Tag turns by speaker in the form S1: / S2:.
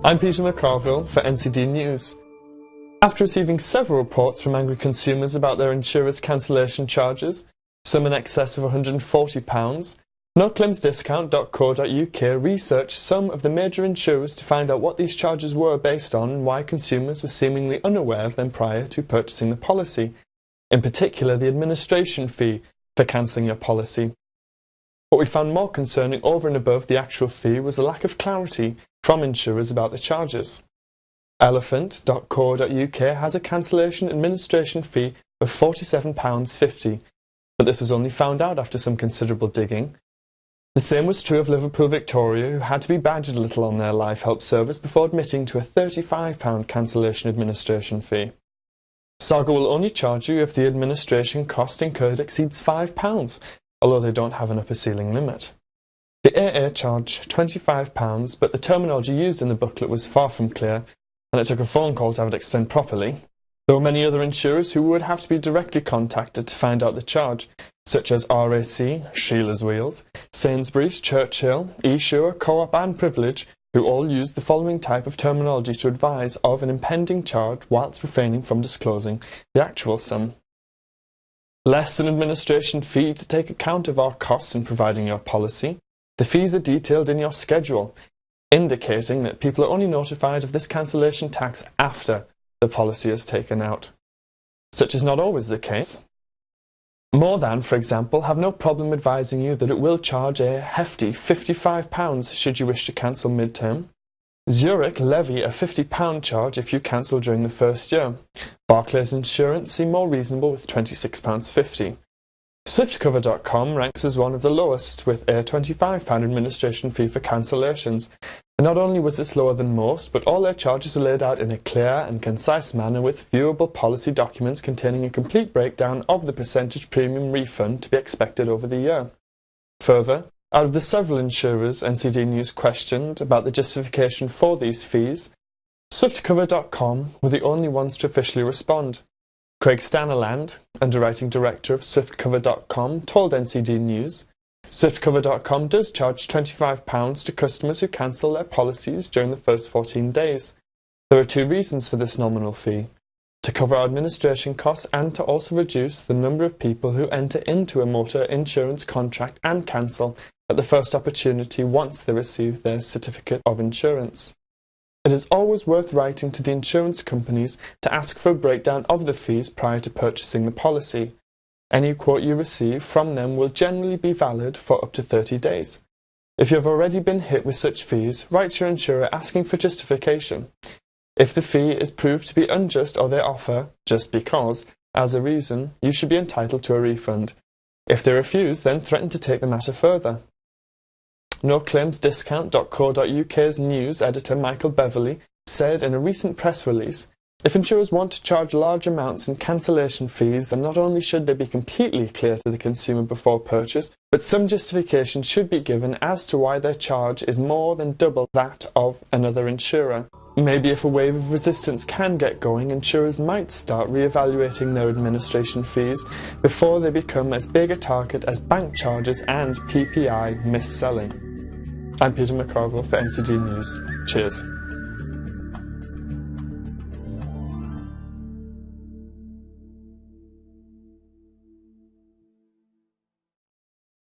S1: I'm Peter McCarville for NCD News. After receiving several reports from angry consumers about their insurers' cancellation charges, some in excess of £140, noclaimsdiscount.co.uk researched some of the major insurers to find out what these charges were based on and why consumers were seemingly unaware of them prior to purchasing the policy, in particular the administration fee for cancelling your policy. What we found more concerning over and above the actual fee was a lack of clarity from insurers about the charges. Elephant.co.uk has a cancellation administration fee of £47.50, but this was only found out after some considerable digging. The same was true of Liverpool Victoria, who had to be badgered a little on their life help service before admitting to a £35 cancellation administration fee. Saga will only charge you if the administration cost incurred exceeds £5, although they don't have an upper ceiling limit. The AA charged £25, but the terminology used in the booklet was far from clear, and it took a phone call to have it explained properly. There were many other insurers who would have to be directly contacted to find out the charge, such as RAC, Sheila's Wheels, Sainsbury's, Churchill, eSure, Co-op and Privilege, who all used the following type of terminology to advise of an impending charge whilst refraining from disclosing the actual sum. Less an administration fee to take account of our costs in providing your policy. The fees are detailed in your schedule, indicating that people are only notified of this cancellation tax after the policy is taken out. Such is not always the case. More Than, for example, have no problem advising you that it will charge a hefty £55 should you wish to cancel mid-term. Zurich levy a £50 charge if you cancel during the first year. Barclays Insurance seem more reasonable with £26.50. SwiftCover.com ranks as one of the lowest with a £25 administration fee for cancellations. And not only was this lower than most, but all their charges were laid out in a clear and concise manner with viewable policy documents containing a complete breakdown of the percentage premium refund to be expected over the year. Further, out of the several insurers NCD News questioned about the justification for these fees, SwiftCover.com were the only ones to officially respond. Craig Stanaland, underwriting director of SwiftCover.com, told NCD News, SwiftCover.com does charge £25 to customers who cancel their policies during the first 14 days. There are two reasons for this nominal fee: to cover our administration costs and to also reduce the number of people who enter into a motor insurance contract and cancel at the first opportunity once they receive their certificate of insurance. It is always worth writing to the insurance companies to ask for a breakdown of the fees prior to purchasing the policy. Any quote you receive from them will generally be valid for up to 30 days. If you have already been hit with such fees, write your insurer asking for justification. If the fee is proved to be unjust or they offer, just because, as a reason, you should be entitled to a refund. If they refuse, then threaten to take the matter further. NoClaimsDiscount.co.uk's news editor Michael Beverley said in a recent press release, if insurers want to charge large amounts in cancellation fees, then not only should they be completely clear to the consumer before purchase, but some justification should be given as to why their charge is more than double that of another insurer. Maybe if a wave of resistance can get going, insurers might start re-evaluating their administration fees before they become as big a target as bank charges and PPI mis-selling. I'm Peter McCarville for NCD News. Cheers.